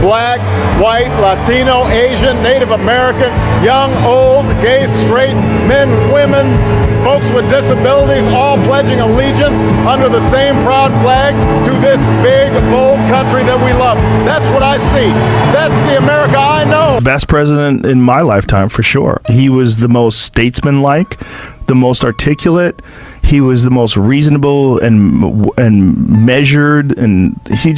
black, white, Latino, Asian, Native American, young, old, gay, straight, men, women, folks with disabilities, all pledging allegiance under the same proud flag to this big, bold country that we love. That's what I see. That's the America I know. Best president in my lifetime, for sure. He was the most statesman-like, the most articulate. He was the most reasonable and measured, and he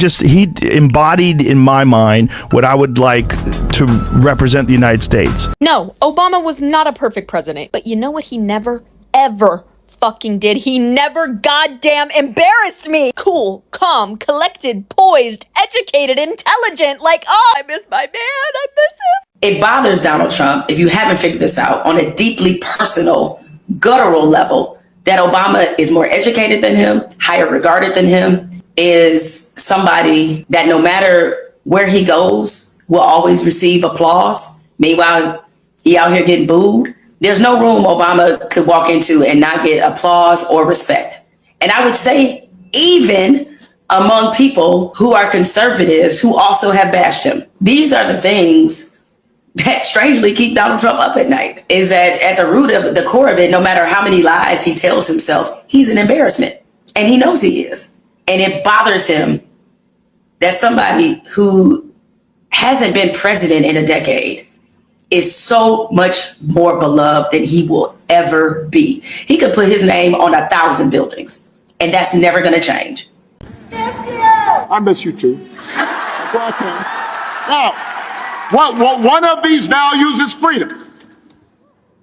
embodied in my mind what I would like to represent the United States. No, Obama was not a perfect president, but you know what he never, ever fucking did? He never goddamn embarrassed me. Cool, calm, collected, poised, educated, intelligent, like, oh, I miss my man, I miss him. It bothers Donald Trump, if you haven't figured this out, on a deeply personal, guttural level, that Obama is more educated than him, higher regarded than him, is somebody that no matter where he goes will always receive applause. Meanwhile, he out here getting booed. There's no room Obama could walk into and not get applause or respect. And I would say even among people who are conservatives who also have bashed him. These are the things that strangely keep Donald Trump up at night, is that at the root of the core of it, no matter how many lies he tells himself, he's an embarrassment. And he knows he is. And it bothers him that somebody who hasn't been president in a decade is so much more beloved than he will ever be. He could put his name on 1,000 buildings, and that's never going to change. I miss you too. That's why I came. Now, one of these values is freedom.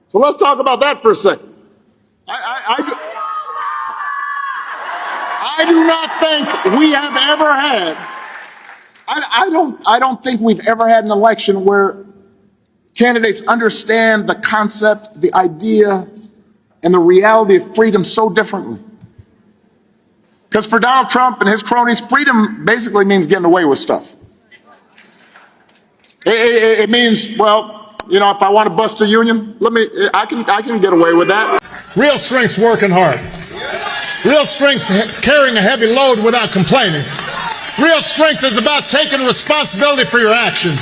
So let's talk about that for a second. I do not think we have ever had, I don't think we've ever had an election where candidates understand the concept, the idea, and the reality of freedom so differently. Because for Donald Trump and his cronies, freedom basically means getting away with stuff. It means, well, you know, if I want to bust a union, I can get away with that. Real strength's working hard. Real strength's carrying a heavy load without complaining. Real strength is about taking responsibility for your actions.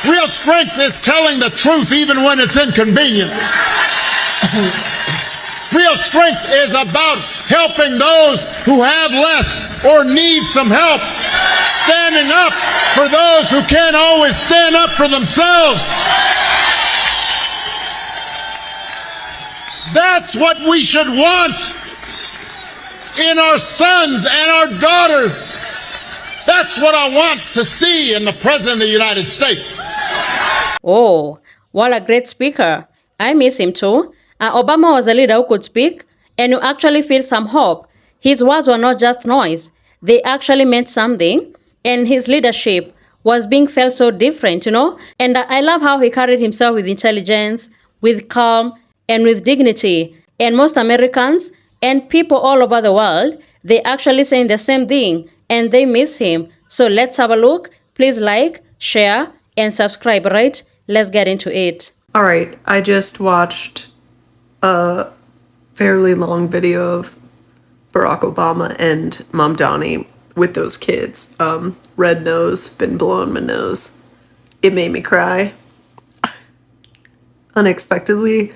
Real strength is telling the truth even when it's inconvenient. Real strength is about helping those who have less or need some help. Standing up for those who can't always stand up for themselves. That's what we should want in our sons and our daughters. That's what I want to see in the President of the United States. Oh, what a great speaker. I miss him too. Obama was a leader who could speak, and you actually feel some hope. His words were not just noise. They actually meant something, and his leadership was being felt so different, you know? And I love how he carried himself with intelligence, with calm, and with dignity. And most Americans and people all over the world, they actually saying the same thing, and they miss him. So let's have a look. Please like, share, and subscribe, right? Let's get into it. All right, I just watched a fairly long video of Barack Obama and Mom Donnie with those kids. Red nose, been blowing my nose. It made me cry. Unexpectedly.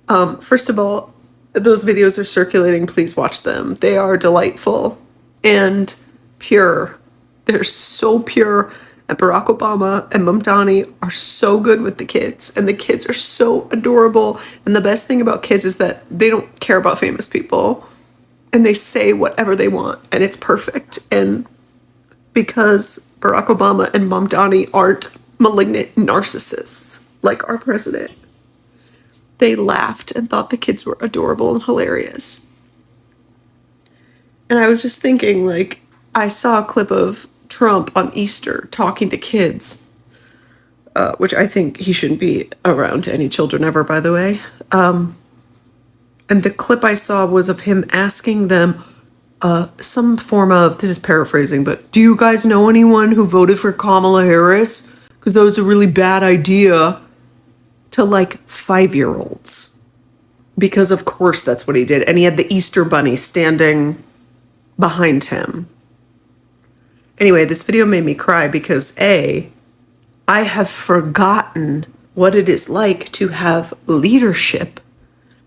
First of all, those videos are circulating. Please watch them. They are delightful and pure. They're so pure. And Barack Obama and Mom Donnie are so good with the kids. And the kids are so adorable. And the best thing about kids is that they don't care about famous people. And they say whatever they want. And it's perfect. And because Barack Obama and Mom Donnie aren't malignant narcissists like our president, they laughed and thought the kids were adorable and hilarious. And I was just thinking, like, I saw a clip of Trump on Easter talking to kids, which I think he shouldn't be around any children ever, by the way. And the clip I saw was of him asking them some form of, this is paraphrasing, but do you guys know anyone who voted for Kamala Harris? Because that was a really bad idea, to like 5-year-olds. Because of course that's what he did. And he had the Easter bunny standing behind him. Anyway, this video made me cry because A, I have forgotten what it is like to have leadership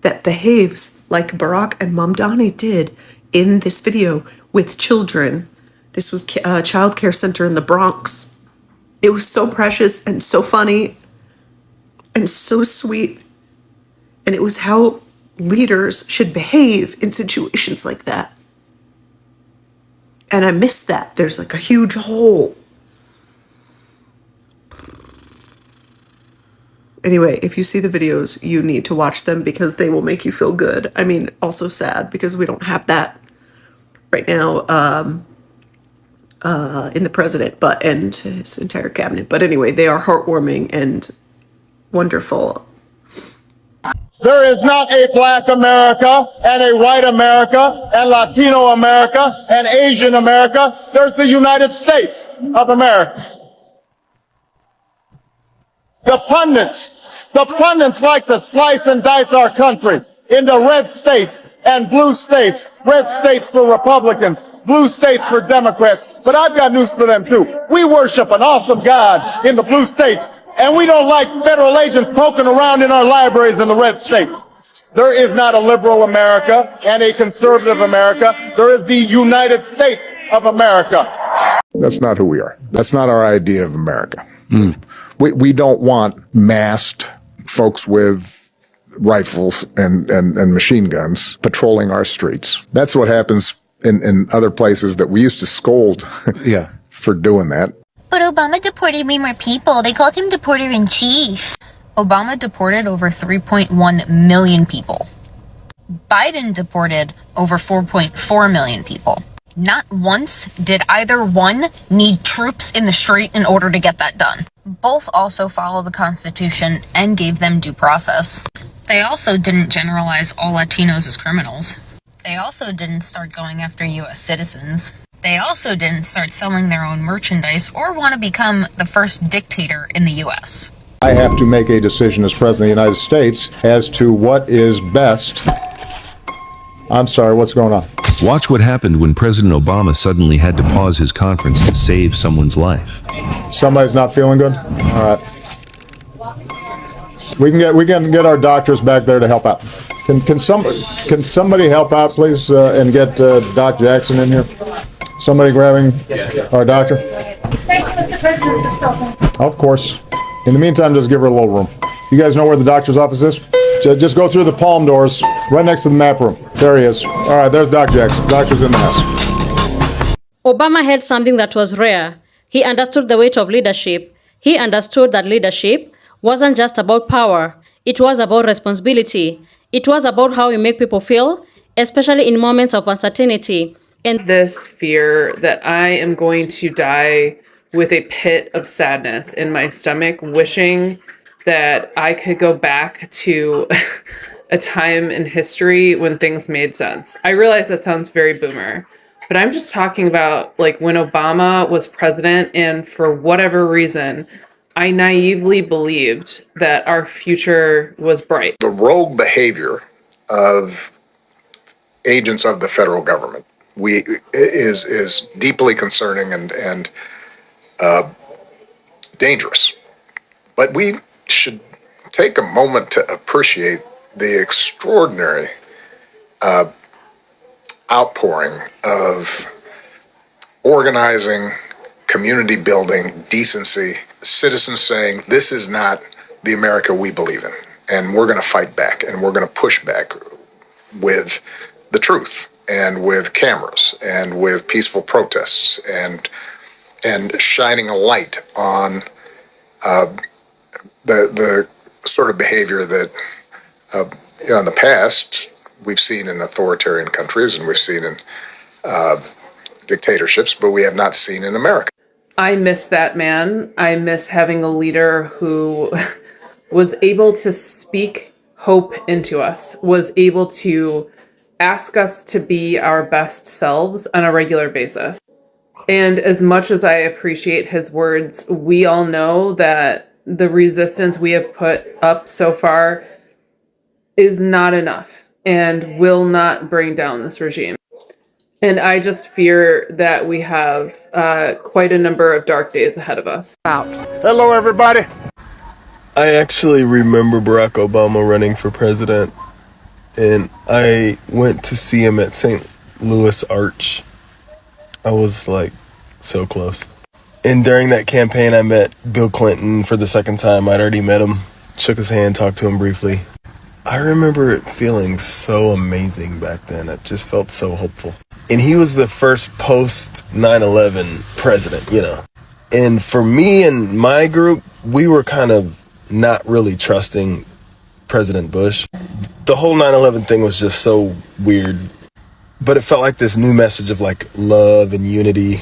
that behaves like Barack and Mamdani did in this video with children. This was a child care center in the Bronx. It was so precious and so funny and so sweet. And it was how leaders should behave in situations like that. And I missed that. There's like a huge hole. Anyway, if you see the videos, you need to watch them because they will make you feel good. I mean, also sad because we don't have that right now in the president, and his entire cabinet. But anyway, they are heartwarming and wonderful. There is not a black America and a white America and Latino America and Asian America. There's the United States of America. The pundits like to slice and dice our country into red states and blue states. Red states for Republicans, blue states for Democrats. But I've got news for them too. We worship an awesome God in the blue states, and we don't like federal agents poking around in our libraries in the red state. There is not a liberal America and a conservative America. There is the United States of America. That's not who we are. That's not our idea of America. We don't want masked folks with rifles and machine guns patrolling our streets. That's what happens in other places that we used to scold for doing that. But Obama deported way more people. They called him deporter-in-chief. Obama deported over 3.1 million people. Biden deported over 4.4 million people. Not once did either one need troops in the street in order to get that done. Both also follow the Constitution and gave them due process. They also didn't generalize all Latinos as criminals. They also didn't start going after U.S. citizens. They also didn't start selling their own merchandise or want to become the first dictator in the U.S. I have to make a decision as President of the United States as to what is best. I'm sorry, what's going on? Watch what happened when President Obama suddenly had to pause his conference to save someone's life. Somebody's not feeling good? All right. We can get our doctors back there to help out. Can somebody help out, please, and get Doc Jackson in here? Somebody grabbing our doctor? Thank you, Mr. President, for stopping. Of course. In the meantime, just give her a little room. You guys know where the doctor's office is? Just go through the palm doors, right next to the map room. There he is. All right, there's Doc Jackson. Doctor's in the house. Obama had something that was rare. He understood the weight of leadership. He understood that leadership wasn't just about power. It was about responsibility. It was about how you make people feel, especially in moments of uncertainty. And This fear that I am going to die with a pit of sadness in my stomach, wishing that I could go back to a time in history when things made sense. I realize that sounds very boomer, but I'm just talking about like when Obama was president, and for whatever reason, I naively believed that our future was bright. The rogue behavior of agents of the federal government is deeply concerning and dangerous. But we should take a moment to appreciate the extraordinary outpouring of organizing, community building, decency, citizens saying, this is not the America we believe in, and we're going to fight back, and we're going to push back with the truth, and with cameras, and with peaceful protests, and shining a light on the sort of behavior that in the past we've seen in authoritarian countries, and we've seen in dictatorships, but we have not seen in America. I miss that man. I miss having a leader who was able to speak hope into us, was able to ask us to be our best selves on a regular basis. And as much as I appreciate his words, we all know that the resistance we have put up so far is not enough and will not bring down this regime. And I just fear that we have quite a number of dark days ahead of us. Hello, everybody. I actually remember Barack Obama running for president, and I went to see him at St. Louis Arch. I was like so close. And during that campaign, I met Bill Clinton for the second time. I'd already met him, shook his hand, talked to him briefly. I remember it feeling so amazing back then. It just felt so hopeful. And he was the first post 9/11 president, you know. And for me and my group, we were kind of not really trusting President Bush. The whole 9/11 thing was just so weird. But it felt like this new message of like love and unity,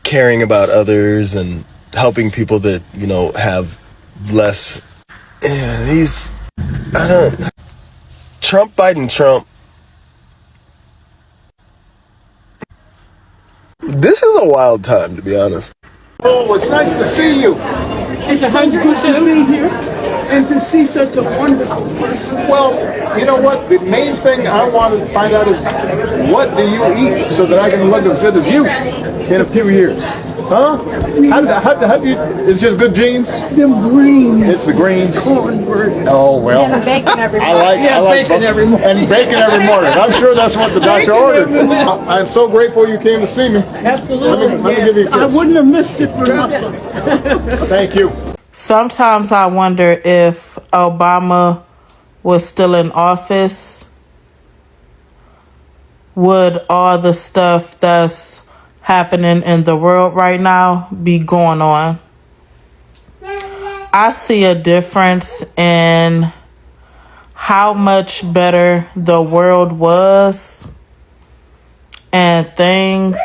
caring about others and helping people that, you know, have less. Yeah, Trump, Biden, Trump. This is a wild time, to be honest. Oh, it's nice to see you. It's so good to be here and to see such a wonderful person. Well, you know what? The main thing I want to find out is what do you eat so that I can look as good as you in a few years? Huh? How do you? It's just good genes. Them greens. It's the greens. Cornbread. Oh well. And bacon every I like bacon every morning. And bacon every morning. I'm sure that's what the doctor ordered. I'm so grateful you came to see me. Absolutely. Let me give you a kiss. I wouldn't have missed it for nothing. Thank you. Sometimes I wonder if Obama was still in office, would all the stuff that's happening in the world right now be going on? I see a difference in how much better the world was and things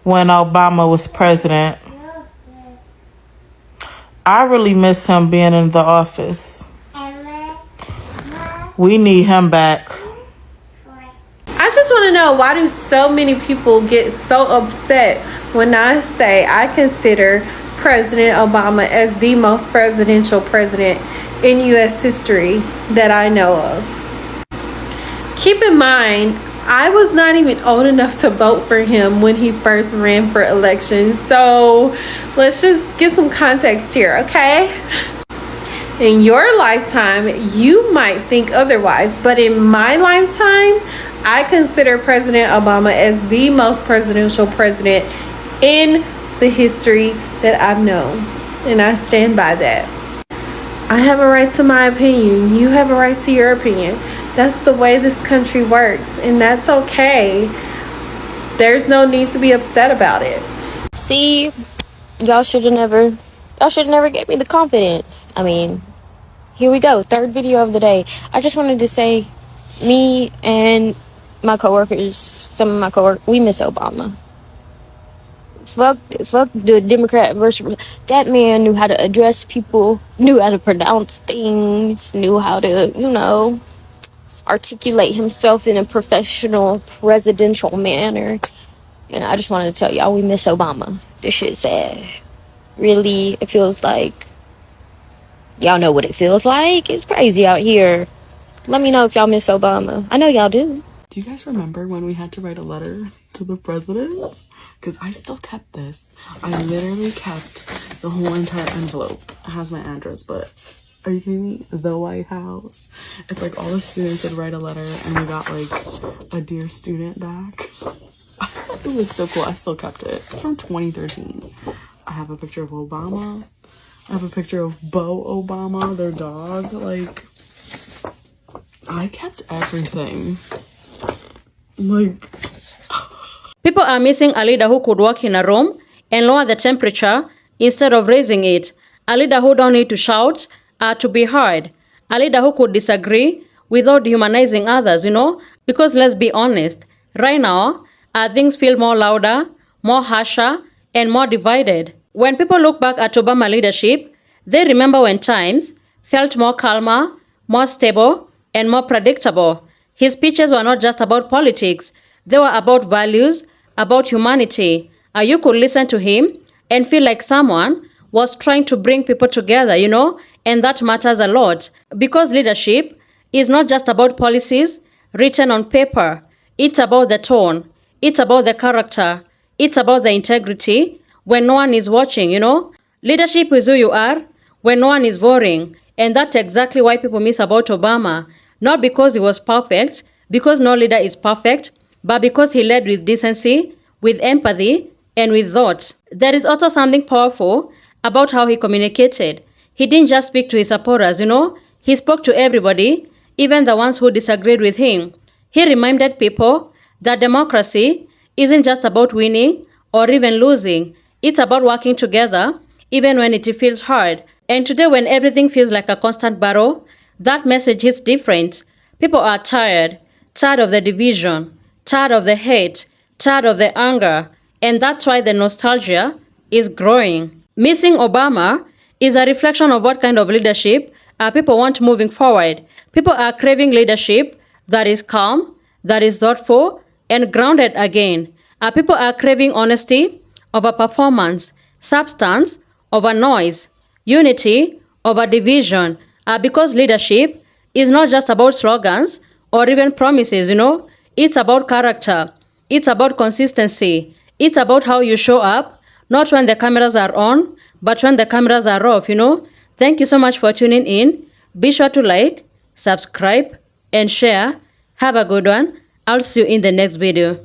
when Obama was president. I really miss him being in the office. We need him back. I just want to know, why do so many people get so upset when I say I consider President Obama as the most presidential president in U.S. history that I know of? Keep in mind, I was not even old enough to vote for him when he first ran for election. So let's just get some context here, okay? In your lifetime, you might think otherwise, but in my lifetime, I consider President Obama as the most presidential president in the history that I've known. And I stand by that. I have a right to my opinion. You have a right to your opinion. That's the way this country works, and that's okay. There's no need to be upset about it. See, y'all should have never gave me the confidence. I mean, here we go, third video of the day. I just wanted to say, me and my coworkers, some of my coworkers, we miss Obama. Fuck the Democrat versus that man knew how to address people, knew how to pronounce things, knew how to, articulate himself in a professional presidential manner. And I just wanted to tell y'all, we miss Obama. This shit's sad. Really, it feels like, y'all know what it feels like. It's crazy out here. Let me know if y'all miss Obama. I know y'all do. Do you guys remember when we had to write a letter to the president? Because I still kept this. I literally kept the whole entire envelope. It has my address, but are you kidding me? The White House. It's like all the students would write a letter and we got like a Dear Student back. It was so cool. I still kept it. It's from 2013. I have a picture of Obama. I have a picture of Bo Obama, their dog. Like, I kept everything. Like, People are missing a leader who could walk in a room and lower the temperature instead of raising it. A leader who don't need to shout to be heard. A leader who could disagree without dehumanizing others, Because let's be honest, right now, things feel more louder, more harsher, and more divided. When people look back at Obama leadership, they remember when times felt more calmer, more stable, and more predictable. His speeches were not just about politics. They were about values, about humanity. You could listen to him and feel like someone was trying to bring people together, and that matters a lot. Because leadership is not just about policies written on paper. It's about the tone. It's about the character. It's about the integrity when no one is watching, Leadership is who you are when no one is voting. And that's exactly why people miss about Obama. Not because he was perfect, because no leader is perfect, but because he led with decency, with empathy, and with thought. There is also something powerful about how he communicated. He didn't just speak to his supporters, He spoke to everybody, even the ones who disagreed with him. He reminded people that democracy isn't just about winning or even losing. It's about working together, even when it feels hard. And today, when everything feels like a constant battle, that message is different. People are tired of the division, tired of the hate, tired of the anger, and that's why the nostalgia is growing. Missing Obama is a reflection of what kind of leadership people want moving forward. People are craving leadership that is calm, that is thoughtful, and grounded again. People are craving honesty over performance, substance over noise, unity over division, because leadership is not just about slogans or even promises, It's about character. It's about consistency. It's about how you show up, not when the cameras are on, but when the cameras are off, Thank you so much for tuning in. Be sure to like, subscribe, and share. Have a good one. I'll see you in the next video.